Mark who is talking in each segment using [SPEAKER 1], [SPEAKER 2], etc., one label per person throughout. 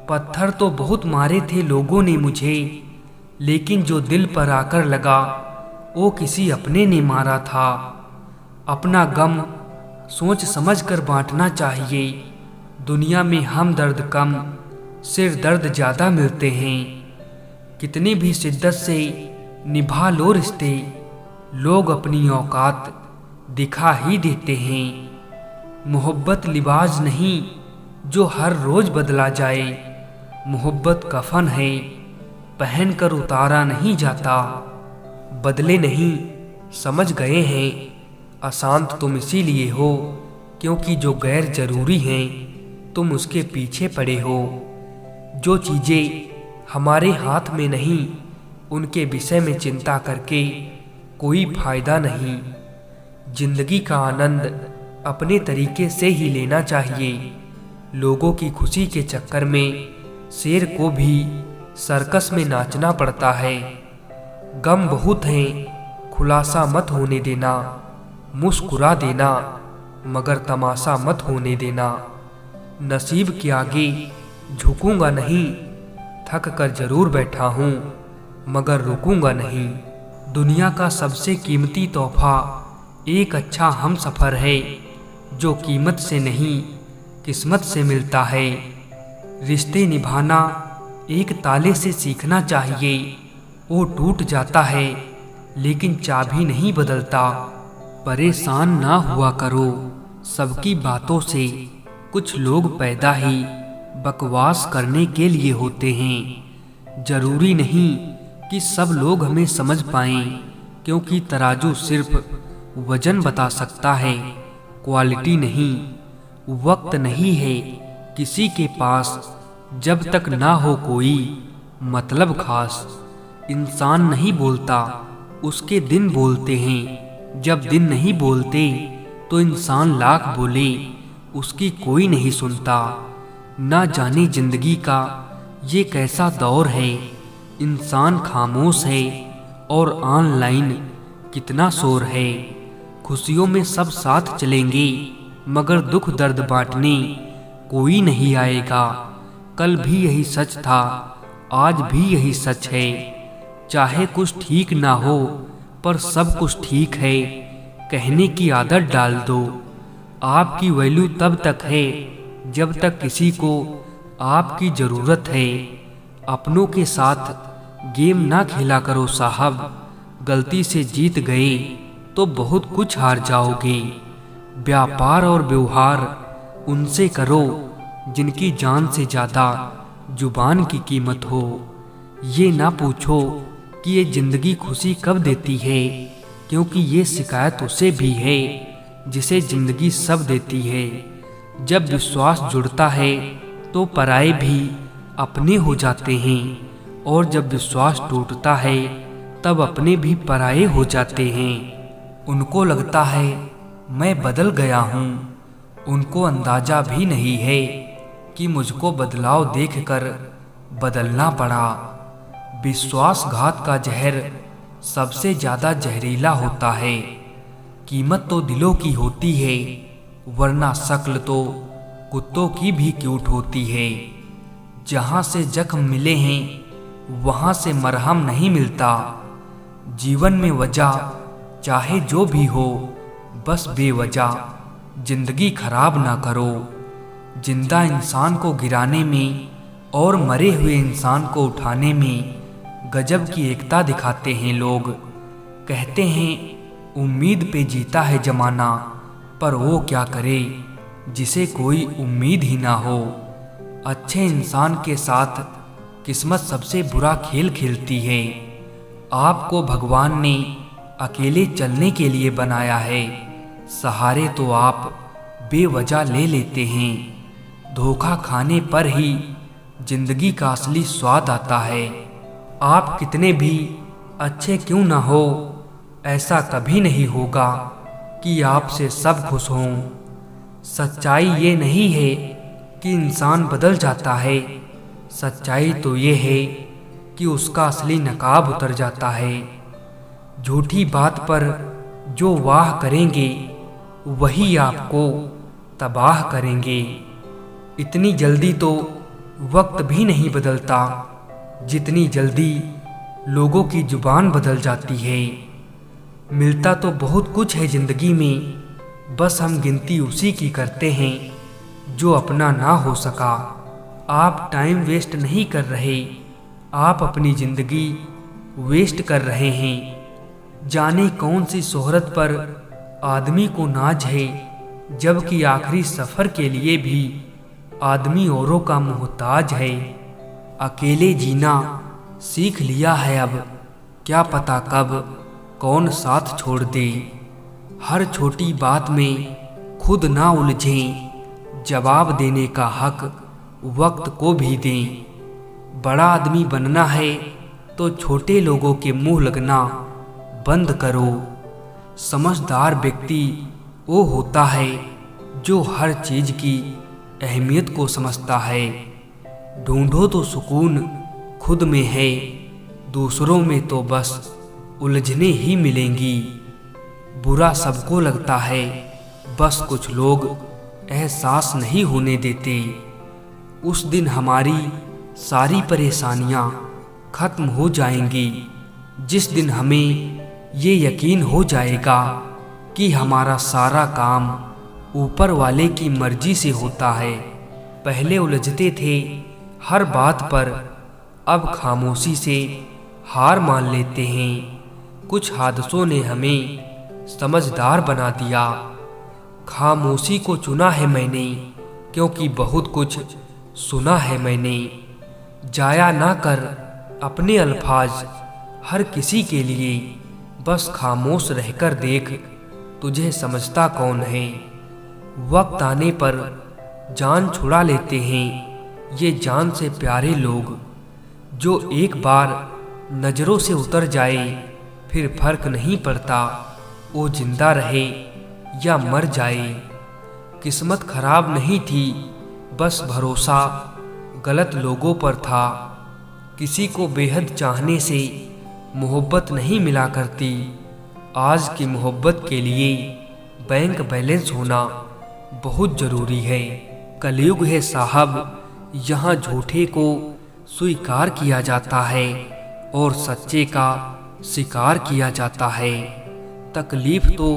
[SPEAKER 1] पत्थर तो बहुत मारे थे लोगों ने मुझे, लेकिन जो दिल पर आकर लगा वो किसी अपने ने मारा था। अपना गम सोच समझ कर बांटना चाहिए। दुनिया में हम दर्द कम, सिर दर्द ज़्यादा मिलते हैं। कितनी भी शिद्दत से निभा लो रिश्ते, लोग अपनी औकात दिखा ही देते हैं। मोहब्बत लिबास नहीं जो हर रोज बदला जाए, मोहब्बत कफन है पहन कर उतारा नहीं जाता। बदले नहीं समझ गए हैं, अशांत तुम इसीलिए हो क्योंकि जो गैर जरूरी हैं तुम उसके पीछे पड़े हो। जो चीज़ें हमारे हाथ में नहीं उनके विषय में चिंता करके कोई फायदा नहीं। जिंदगी का आनंद अपने तरीके से ही लेना चाहिए। लोगों की खुशी के चक्कर में शेर को भी सर्कस में नाचना पड़ता है। गम बहुत हैं, खुलासा मत होने देना, मुस्कुरा देना मगर तमाशा मत होने देना। नसीब के आगे झुकूंगा नहीं, थक कर जरूर बैठा हूँ मगर रुकूंगा नहीं। दुनिया का सबसे कीमती तोहफा एक अच्छा हम सफ़र है, जो कीमत से नहीं किस्मत से मिलता है। रिश्ते निभाना एक ताले से सीखना चाहिए, वो टूट जाता है लेकिन चाबी नहीं बदलता। परेशान ना हुआ करो सबकी बातों से, कुछ लोग पैदा ही बकवास करने के लिए होते हैं। जरूरी नहीं कि सब लोग हमें समझ पाएं, क्योंकि तराजू सिर्फ वजन बता सकता है, क्वालिटी नहीं। वक्त नहीं है किसी के पास जब तक ना हो कोई मतलब खास। इंसान नहीं बोलता उसके दिन बोलते हैं, जब दिन नहीं बोलते तो इंसान लाख बोले उसकी कोई नहीं सुनता। ना जाने जिंदगी का ये कैसा दौर है, इंसान खामोश है और ऑनलाइन कितना शोर है। खुशियों में सब साथ चलेंगे मगर दुख दर्द बांटने कोई नहीं आएगा। कल भी यही सच था, आज भी यही सच है। चाहे कुछ ठीक ना हो पर सब कुछ ठीक है, कहने की आदत डाल दो। आपकी वैल्यू तब तक है जब तक किसी को आपकी ज़रूरत है। अपनों के साथ गेम ना खेला करो साहब, गलती से जीत गए तो बहुत कुछ हार जाओगे। व्यापार और व्यवहार उनसे करो जिनकी जान से ज़्यादा जुबान की कीमत हो। ये ना पूछो कि ये जिंदगी खुशी कब देती है, क्योंकि ये शिकायत उसे भी है जिसे जिंदगी सब देती है। जब विश्वास जुड़ता है तो पराये भी अपने हो जाते हैं, और जब विश्वास टूटता है तब अपने भी पराये हो जाते हैं। उनको लगता है मैं बदल गया हूँ, उनको अंदाजा भी नहीं है कि मुझको बदलाव देखकर बदलना पड़ा। विश्वासघात का जहर सबसे ज़्यादा जहरीला होता है। कीमत तो दिलों की होती है, वरना शक्ल तो कुत्तों की भी क्यूट होती है। जहाँ से जख्म मिले हैं वहाँ से मरहम नहीं मिलता। जीवन में वजह चाहे जो भी हो, बस बेवजह जिंदगी खराब ना करो। जिंदा इंसान को गिराने में और मरे हुए इंसान को उठाने में गजब की एकता दिखाते हैं लोग। कहते हैं उम्मीद पे जीता है जमाना, पर वो क्या करे जिसे कोई उम्मीद ही ना हो। अच्छे इंसान के साथ किस्मत सबसे बुरा खेल खेलती है। आपको भगवान ने अकेले चलने के लिए बनाया है, सहारे तो आप बेवजह ले लेते हैं। धोखा खाने पर ही जिंदगी का असली स्वाद आता है। आप कितने भी अच्छे क्यों ना हो, ऐसा कभी नहीं होगा कि आपसे सब खुश हों। सच्चाई ये नहीं है कि इंसान बदल जाता है, सच्चाई तो ये है कि उसका असली नकाब उतर जाता है। झूठी बात पर जो वाह करेंगे वही आपको तबाह करेंगे। इतनी जल्दी तो वक्त भी नहीं बदलता जितनी जल्दी लोगों की जुबान बदल जाती है। मिलता तो बहुत कुछ है जिंदगी में, बस हम गिनती उसी की करते हैं जो अपना ना हो सका। आप टाइम वेस्ट नहीं कर रहे, आप अपनी जिंदगी वेस्ट कर रहे हैं। जाने कौन सी शोहरत पर आदमी को नाज है, जबकि आखिरी सफर के लिए भी आदमी औरों का मोहताज है। अकेले जीना सीख लिया है अब, क्या पता कब कौन साथ छोड़ दे। हर छोटी बात में खुद ना उलझें, जवाब देने का हक वक्त को भी दें। बड़ा आदमी बनना है तो छोटे लोगों के मुंह लगना बंद करो। समझदार व्यक्ति वो होता है जो हर चीज की अहमियत को समझता है। ढूंढो तो सुकून खुद में है, दूसरों में तो बस उलझने ही मिलेंगी। बुरा सबको लगता है, बस कुछ लोग एहसास नहीं होने देते। उस दिन हमारी सारी परेशानियां खत्म हो जाएंगी, जिस दिन हमें ये यकीन हो जाएगा कि हमारा सारा काम ऊपर वाले की मर्जी से होता है। पहले उलझते थे हर बात पर, अब खामोशी से हार मान लेते हैं। कुछ हादसों ने हमें समझदार बना दिया। खामोशी को चुना है मैंने, क्योंकि बहुत कुछ सुना है मैंने। जाया ना कर अपने अल्फाज हर किसी के लिए, बस खामोश रहकर देख तुझे समझता कौन है। वक्त आने पर जान छुड़ा लेते हैं ये जान से प्यारे लोग, जो एक बार नजरों से उतर जाए फिर फर्क नहीं पड़ता वो जिंदा रहे या मर जाए। किस्मत खराब नहीं थी, बस भरोसा गलत लोगों पर था। किसी को बेहद चाहने से मोहब्बत नहीं मिला करती। आज की मोहब्बत के लिए बैंक बैलेंस होना बहुत ज़रूरी है। कलयुग है साहब, यहाँ झूठे को स्वीकार किया जाता है और सच्चे का शिकार किया जाता है। तकलीफ तो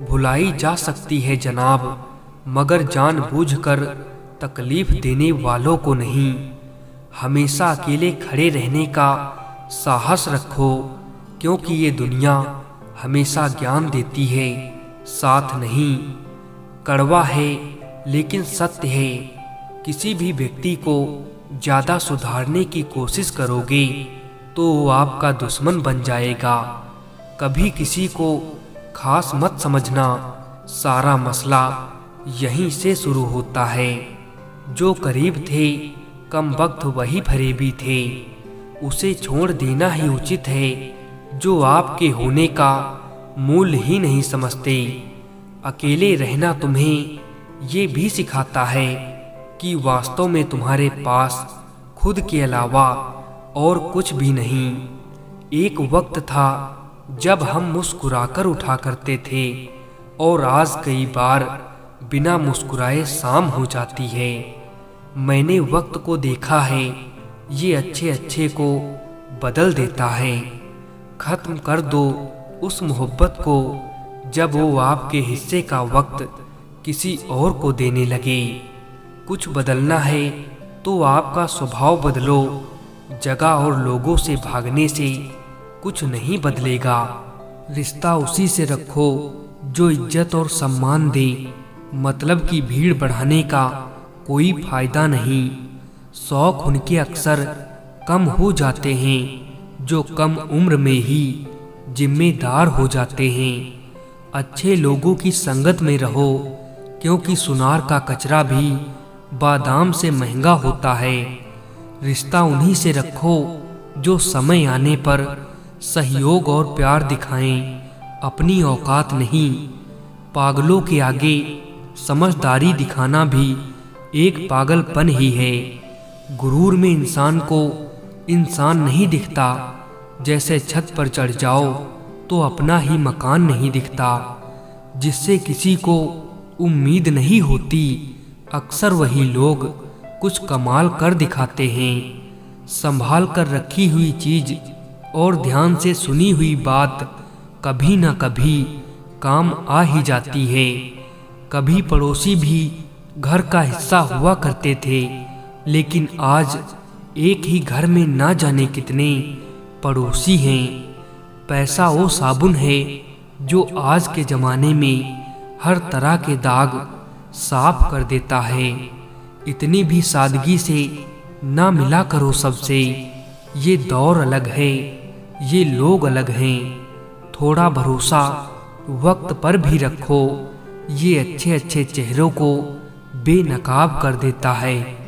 [SPEAKER 1] भुलाई जा सकती है जनाब, मगर जानबूझकर तकलीफ देने वालों को नहीं। हमेशा अकेले खड़े रहने का साहस रखो, क्योंकि ये दुनिया हमेशा ज्ञान देती है, साथ नहीं। कड़वा है लेकिन सत्य है। किसी भी व्यक्ति को ज़्यादा सुधारने की कोशिश करोगे तो वो आपका दुश्मन बन जाएगा। कभी किसी को खास मत समझना, सारा मसला यहीं से शुरू होता है। जो करीब थे कम वक्त वही फरेबी थे, उसे छोड़ देना ही उचित है जो आपके होने का मूल्य ही नहीं समझते। अकेले रहना तुम्हें ये भी सिखाता है कि वास्तव में तुम्हारे पास खुद के अलावा और कुछ भी नहीं। एक वक्त था जब हम मुस्कुराकर उठा करते थे और आज कई बार बिना मुस्कुराए शाम हो जाती है। मैंने वक्त को देखा है, ये अच्छे अच्छे को बदल देता है। खत्म कर दो उस मोहब्बत को जब वो आपके हिस्से का वक्त किसी और को देने लगे। कुछ बदलना है तो आपका स्वभाव बदलो, जगह और लोगों से भागने से कुछ नहीं बदलेगा। रिश्ता उसी से रखो जो इज्जत और सम्मान दे, मतलब की भीड़ बढ़ाने का कोई फायदा नहीं। शौक उनके अक्सर कम हो जाते हैं जो कम उम्र में ही जिम्मेदार हो जाते हैं। अच्छे लोगों की संगत में रहो, क्योंकि सुनार का कचरा भी बादाम से महंगा होता है। रिश्ता उन्हीं से रखो जो समय आने पर सहयोग और प्यार दिखाएं, अपनी औकात नहीं। पागलों के आगे समझदारी दिखाना भी एक पागलपन ही है। गुरूर में इंसान को इंसान नहीं दिखता, जैसे छत पर चढ़ जाओ तो अपना ही मकान नहीं दिखता। जिससे किसी को उम्मीद नहीं होती, अक्सर वही लोग कुछ कमाल कर दिखाते हैं। संभाल कर रखी हुई चीज और ध्यान से सुनी हुई बात कभी न कभी काम आ ही जाती है। कभी पड़ोसी भी घर का हिस्सा हुआ करते थे, लेकिन आज एक ही घर में ना जाने कितने पड़ोसी हैं। पैसा वो साबुन है जो आज के ज़माने में हर तरह के दाग साफ कर देता है। इतनी भी सादगी से ना मिला करो सबसे। ये दौर अलग है, ये लोग अलग हैं। थोड़ा भरोसा वक्त पर भी रखो, ये अच्छे अच्छे चेहरों को बेनकाब कर देता है।